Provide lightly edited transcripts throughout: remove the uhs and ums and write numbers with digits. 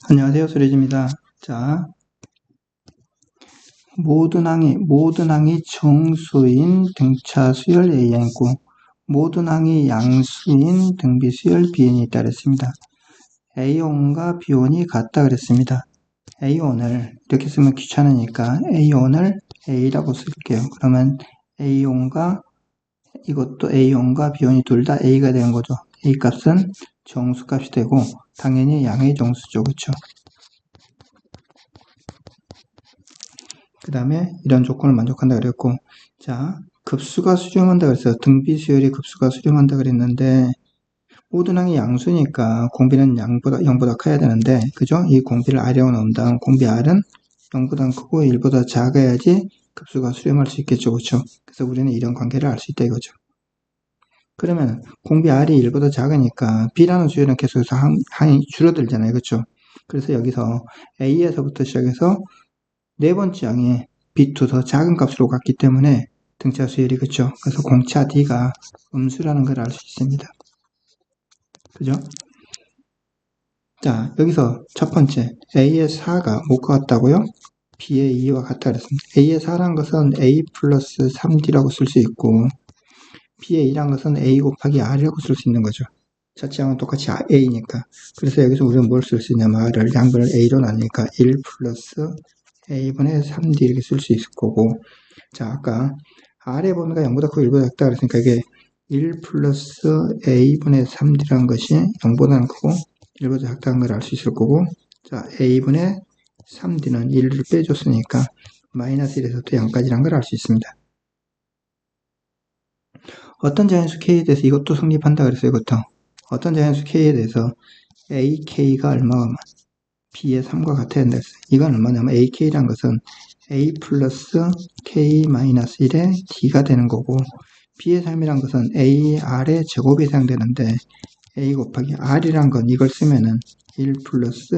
안녕하세요. 수리지입니다. 자, 모든 항이 정수인 등차 수열 An이고, 모든 항이 양수인 등비 수열 Bn이 있다 그랬습니다. A1과 B1이 같다 그랬습니다. A1을 이렇게 쓰면 귀찮으니까 A1을 A라고 쓸게요. 그러면 이것도 A1과 B1이 둘 다 A가 되는 거죠. A 값은 정수값이 되고, 당연히 양의 정수죠. 그렇죠? 그 다음에 이런 조건을 만족한다 그랬고, 자, 급수가 수렴한다 그랬어요. 등비 수열이 급수가 수렴한다 그랬는데, 모든 항이 양수니까 공비는 0보다 커야 되는데, 그죠? 이 공비를 R에 넣은 다음 공비 R은 0보다 크고 1보다 작아야지 급수가 수렴할 수 있겠죠. 그렇죠? 그래서 우리는 이런 관계를 알 수 있다 이거죠. 그러면 공비 R이 1보다 작으니까 B라는 수열은 계속해서 항이 줄어들잖아요. 그렇죠? 그래서 여기서 A에서부터 시작해서 네 번째 항이 B2 더 작은 값으로 갔기 때문에 등차 수열이 그쵸? 그래서 공차 D가 음수라는 걸 알 수 있습니다. 그죠? 자, 여기서 첫 번째 A의 4가 뭐가 같다고요? B의 2와 같다 그랬습니다. A의 4란 것은 A 플러스 3D라고 쓸 수 있고 B의 2란 것은 A 곱하기 R이라고 쓸 수 있는 거죠. 자취 항은 똑같이 A니까. 그래서 여기서 우리는 뭘 쓸 수 있냐면 R을 양변을 A로 나누니까 1 플러스 A분의 3D 이렇게 쓸 수 있을 거고, 자, 아까 R의 범위가 0보다 크고 1보다 작다 그랬으니까 이게 1 플러스 A분의 3D라는 것이 0보다는 크고 1보다 작다는 걸 알 수 있을 거고, 자, A분의 3D는 1을 빼줬으니까 마이너스 1에서 또 0까지라는 걸 알 수 있습니다. 어떤 자연수 K에 대해서 이것도 성립한다 그랬어요. 이것도. 어떤 자연수 K에 대해서 AK가 얼마가 B의 3과 같아야 한다 했어요. 이건 얼마냐면 AK란 것은 A 플러스 K 마이너스 1의 D가 되는 거고, B의 3이란 것은 AR의 제곱이 해당되는데, A 곱하기 R이란 건 이걸 쓰면은 1 플러스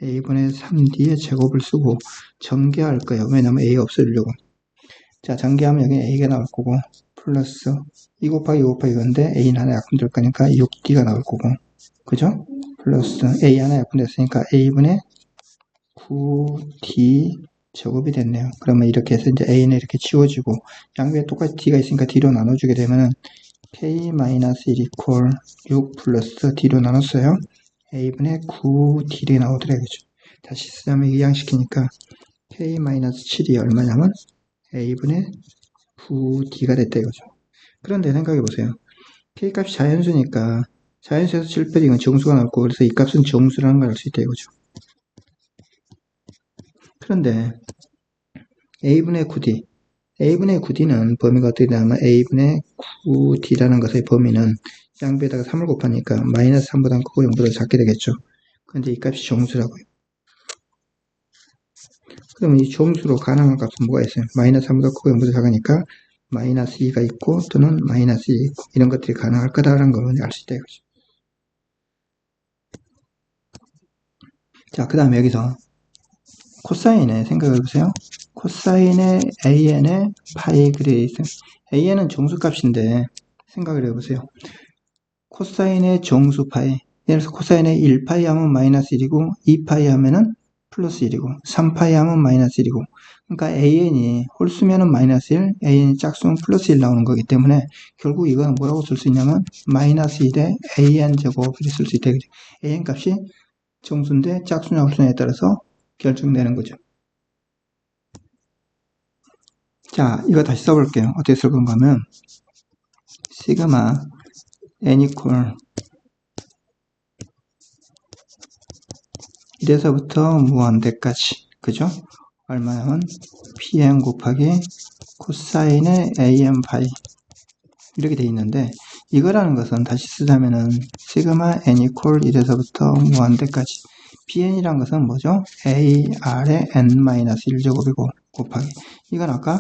A분의 3D의 제곱을 쓰고 전개할 거예요. 왜냐면 A 없애려고. 자, 전개하면 여기 A가 나올 거고, 플러스 2 곱하기 2 곱하기 이건데 A는 하나 약분될 거니까 6D가 나올 거고, 그죠? 플러스 A 하나 약분됐으니까 A분의 9D 제곱이 됐네요. 그러면 이렇게 해서 이제 A는 이렇게 치워지고 양변에 똑같이 D가 있으니까 D로 나눠주게 되면은 K-1 이퀄 6 플러스 D로 나눴어요. A분의 9D가 나오더라고요. 다시 쓰자면 이항시키니까 K-7이 얼마냐면 A분의 9D가 됐다 이거죠. 그런데 생각해보세요. K값이 자연수니까 자연수에서 7 빼기 이건 정수가 나올 거고, 그래서 이 값은 정수라는 걸 알 수 있다 이거죠. 그런데 A분의 9D, A분의 9D는 범위가 어떻게 되냐면 A분의 9D라는 것의 범위는 양변에다가 3을 곱하니까 마이너스 3보다 크고 0보다 작게 되겠죠. 그런데 이 값이 정수라고요. 그러면 이 정수로 가능한 값은 뭐가 있어요? 마이너스 3보다 크고 0보다 작으니까 마이너스 2가 있고 또는 마이너스 2 있고 이런 것들이 가능할 거다라는 걸 알 수 있다 이거죠. 자, 그 다음에 여기서 코사인에 생각해보세요. 코사인의 AN의 파이 그레이스. AN은 정수값인데 생각을 해보세요. 코사인의 정수파이. 예를 들어서 코사인의 1파이 하면 마이너스 1이고 2파이 하면은 플러스 1이고 3파이 하면 마이너스 1이고, 그러니까 AN이 홀수면은 마이너스 1, AN이 짝수면 플러스 1 나오는 거기 때문에 결국 이거는 뭐라고 쓸 수 있냐면 마이너스 1의 AN 제곱 이렇게 쓸 수 있다. AN 값이 정수인데 짝수냐 홀수냐에 따라서 결정되는 거죠. 자, 이거 다시 써볼게요. 어떻게 쓸 건가 하면 시그마 n 이퀄 1에서부터 무한대까지, 그죠? 얼마냐면 pn 곱하기 코사인의 am 파이 이렇게 돼 있는데, 이거라는 것은 다시 쓰자면은 시그마 n 이퀄 1에서부터 무한대까지, pn이란 것은 뭐죠? ar의 n-1제곱이고 곱하기, 이건 아까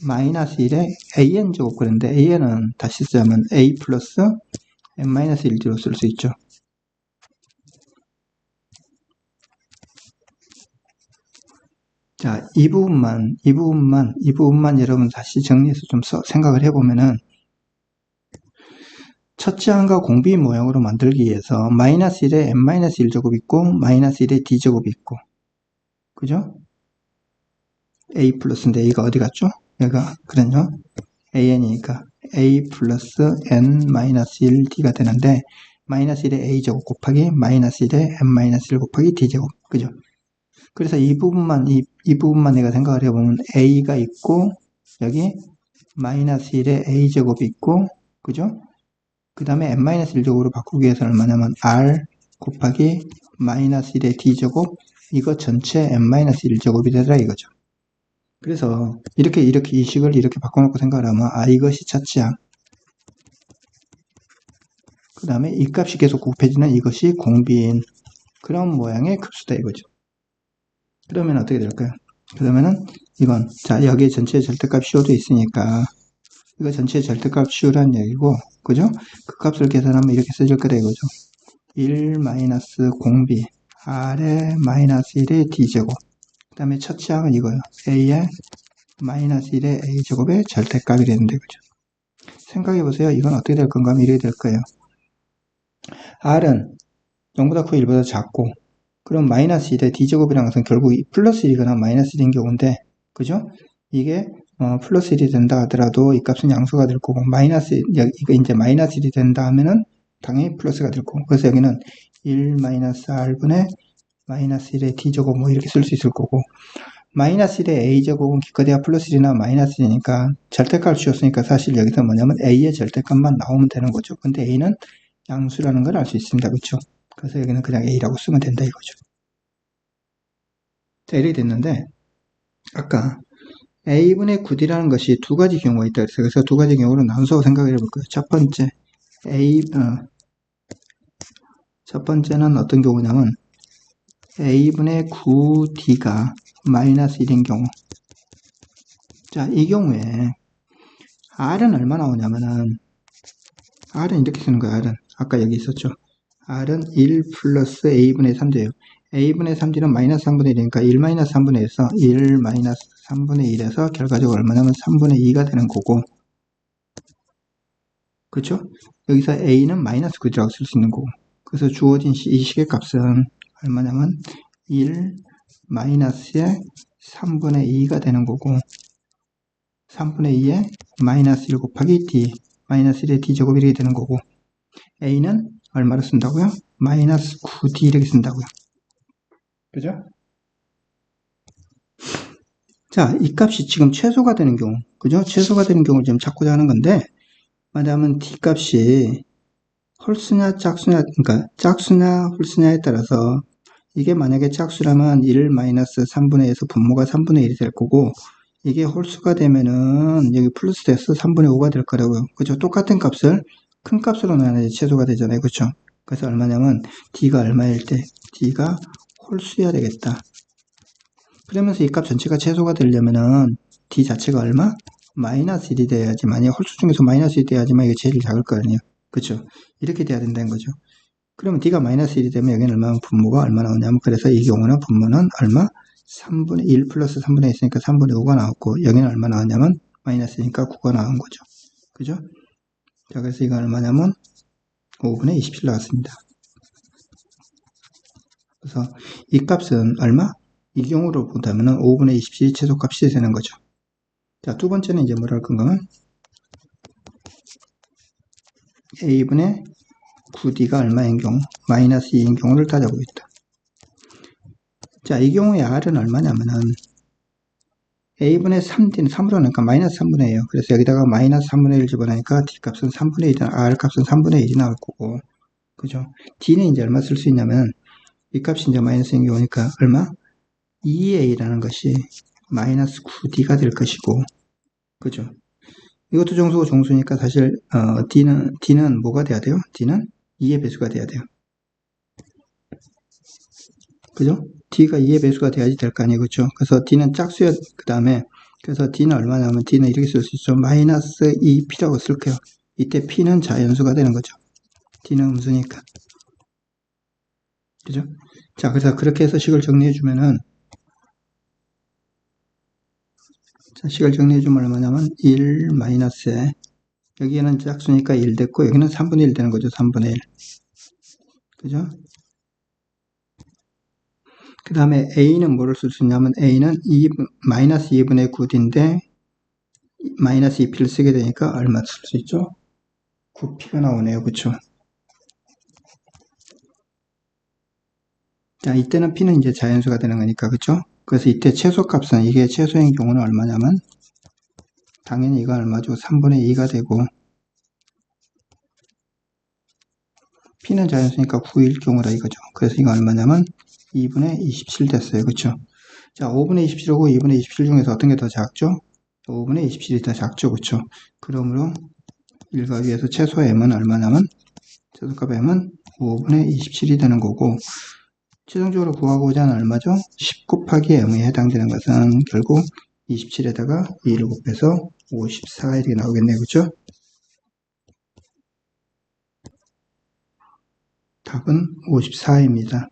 마이너스 1에 an 제곱 그랬는데 an은 다시 쓰자면 a 플러스 n-1로 쓸 수 있죠. 자, 이 부분만 여러분 다시 정리해서 좀 생각을 해보면은, 첫째 항과 공비 모양으로 만들기 위해서 마이너스 1에 n-1제곱 있고 마이너스 1에 d제곱이 있고 그죠? a 플러스인데 a가 어디 갔죠? 얘가 그랬죠? an이니까 a 플러스 n-1d가 되는데 마이너스 1에 a제곱 곱하기 마이너스 1에 n-1 곱하기 d제곱 그죠? 그래서 이 부분만 내가 생각을 해보면 a가 있고 여기 마이너스 1에 a제곱이 있고 그죠? 그 다음에 n-1제곱으로 바꾸기 위해서 얼마냐면 r 곱하기 마이너스 1의 d제곱 이거 전체 n-1제곱이 되더라 이거죠. 그래서 이렇게 이 식을 이렇게 바꿔놓고 생각을 하면 이것이 첫째항 그 다음에 이 값이 계속 곱해지는 이것이 공비인 그런 모양의 급수다 이거죠. 그러면 어떻게 될까요? 그러면은 이건 자 여기에 전체 절대값 씌워도 있으니까 이거 전체 절대값 씌우라는 얘기고 그죠? 그 값을 계산하면 이렇게 써질 거다 이거죠. 1 마이너스 공비 r의 마이너스 1의 d제곱 그 다음에 첫째 항은 이거예요. a의 마이너스 1의 a제곱의 절대값이 되는데 그죠? 생각해보세요. 이건 어떻게 될 건가 하면 이렇게 될 거예요. r은 0보다 크고 1보다 작고 그럼 마이너스 1의 d제곱이라는 것은 결국 플러스 1이거나 마이너스 1인 경우인데 그죠? 이게 플러스 1이 된다 하더라도 이 값은 양수가 될 거고 이거 이제 마이너스 1이 된다 하면은 당연히 플러스가 될 거고 그래서 여기는 1 마이너스 r분의 마이너스 1의 d제곱 뭐 이렇게 쓸 수 있을 거고 마이너스 1의 a제곱은 기껏해야 플러스 1이나 마이너스 1이니까 절대값을 씌웠으니까 사실 여기서 뭐냐면 a의 절대값만 나오면 되는 거죠. 근데 a는 양수라는 걸 알 수 있습니다. 그렇죠? 그래서 여기는 그냥 a라고 쓰면 된다 이거죠. 자 이렇게 됐는데 아까 a분의 9d라는 것이 두 가지 경우가 있다 그래서 그래서 두 가지 경우로 나눠서 생각을 해볼 거예요. 첫 번째는 어떤 경우냐면 a분의 9d가 마이너스 1인 경우 자 이 경우에 r은 얼마 나오냐면은 r은 이렇게 쓰는 거예요. r은 아까 여기 있었죠. r은 1 플러스 a분의 3d예요. a분의 3d는 마이너스 3분의 1이니까 1 마이너스 3분의 1에서 1 마이너스 3분의 1에서 결과적으로 얼마냐면 3분의 2가 되는 거고 그렇죠? 여기서 a는 마이너스 9라고 쓸 수 있는 거고 그래서 주어진 이 식의 값은 얼마냐면 1 마이너스의 3분의 2가 되는 거고 3분의 2에 마이너스 1 곱하기 d 마이너스 1의 d제곱이 이렇게 되는 거고 a는 얼마를 쓴다고요? 마이너스 9d 이렇게 쓴다고요. 그죠? 자, 이 값이 지금 최소가 되는 경우, 그죠? 최소가 되는 경우를 지금 찾고자 하는 건데, 말하자면 d 값이 홀수냐 짝수냐, 그러니까 짝수냐 홀수냐에 따라서 이게 만약에 짝수라면 1 마이너스 3분의 2에서 분모가 3분의 1이 될 거고, 이게 홀수가 되면은 여기 플러스 돼서 3분의 5가 될 거라고요. 그죠? 똑같은 값을 큰 값으로 나눠야 최소가 되잖아요. 그죠? 그래서 얼마냐면 d가 얼마일 때 d가 홀수여야 되겠다. 그러면서 이 값 전체가 최소가 되려면은 d 자체가 얼마? 마이너스 1이 돼야지. 만약 홀수 중에서 마이너스 1이 돼야지만 이게 제일 작을 거 아니에요. 그쵸? 이렇게 돼야 된다는 거죠. 그러면 d가 마이너스 1이 되면 여기는 얼마 분모가 얼마 나오냐면 그래서 이 경우는 분모는 얼마? 3분의 1 플러스 3분의 1 있으니까 3분의 5가 나왔고 여기는 얼마 나왔냐면 마이너스니까 9가 나온 거죠. 그죠? 자 그래서 이거 얼마냐면 5분의 27 나왔습니다. 그래서 이 값은 얼마? 이 경우로 본다면 5분의 27이 최소값이 되는 거죠. 자, 두 번째는 이제 뭐라 할 건가? a분의 9d가 얼마인 경우? 마이너스 2인 경우를 따져보고 있다. 자, 이 경우에 r은 얼마냐면은 a분의 3d는 3으로 하니까 마이너스 3분의 1이에요. 그래서 여기다가 마이너스 3분의 1 집어넣으니까 d값은 3분의 1이, r값은 3분의 1이 나올 거고, 그죠? d는 이제 얼마 쓸 수 있냐면 이 값이 이제 마이너스인 경우니까 얼마? 2a라는 것이 마이너스 9d가 될 것이고, 그죠? 이것도 정수고 정수니까 사실 d는 뭐가 돼야 돼요? d는 2의 배수가 돼야 돼요. 그죠? d가 2의 배수가 돼야지 될 거 아니에요. 그죠? 그래서 d는 짝수야. 그 다음에 그래서 d는 얼마냐면 d는 이렇게 쓸 수 있죠. 마이너스 2p라고 쓸게요. 이때 p는 자연수가 되는 거죠. d는 음수니까. 그죠? 자, 그래서 그렇게 해서 식을 정리해주면은 자, 식을 정리해주면 얼마냐면 1 마이너스에 여기에는 짝수니까 1 됐고 여기는 3분의 1 되는 거죠. 3분의 1. 그죠? 그 다음에 a는 뭐를 쓸 수 있냐면 a는 마이너스 2분의 9d인데 마이너스 2p를 쓰게 되니까 얼마 쓸 수 있죠? 9p가 나오네요. 그쵸? 자, 이때는 p는 이제 자연수가 되는 거니까, 그쵸? 그래서 이때 최소값은, 이게 최소인 경우는 얼마냐면, 당연히 이거 얼마죠? 3분의 2가 되고, p는 자연수니까 9일 경우다 이거죠. 그래서 이거 얼마냐면, 2분의 27 됐어요. 그쵸? 자, 5분의 27하고 2분의 27 중에서 어떤 게 더 작죠? 5분의 27이 더 작죠. 그쵸? 그러므로, 1과 위에서 최소 m은 얼마냐면, 최소값 m은 5분의 27이 되는 거고, 최종적으로 구하고자 하는 얼마죠? 10 곱하기 m에 해당되는 것은 결국 27에다가 2를 곱해서 54 이렇게 나오겠네요. 그렇죠? 답은 54입니다.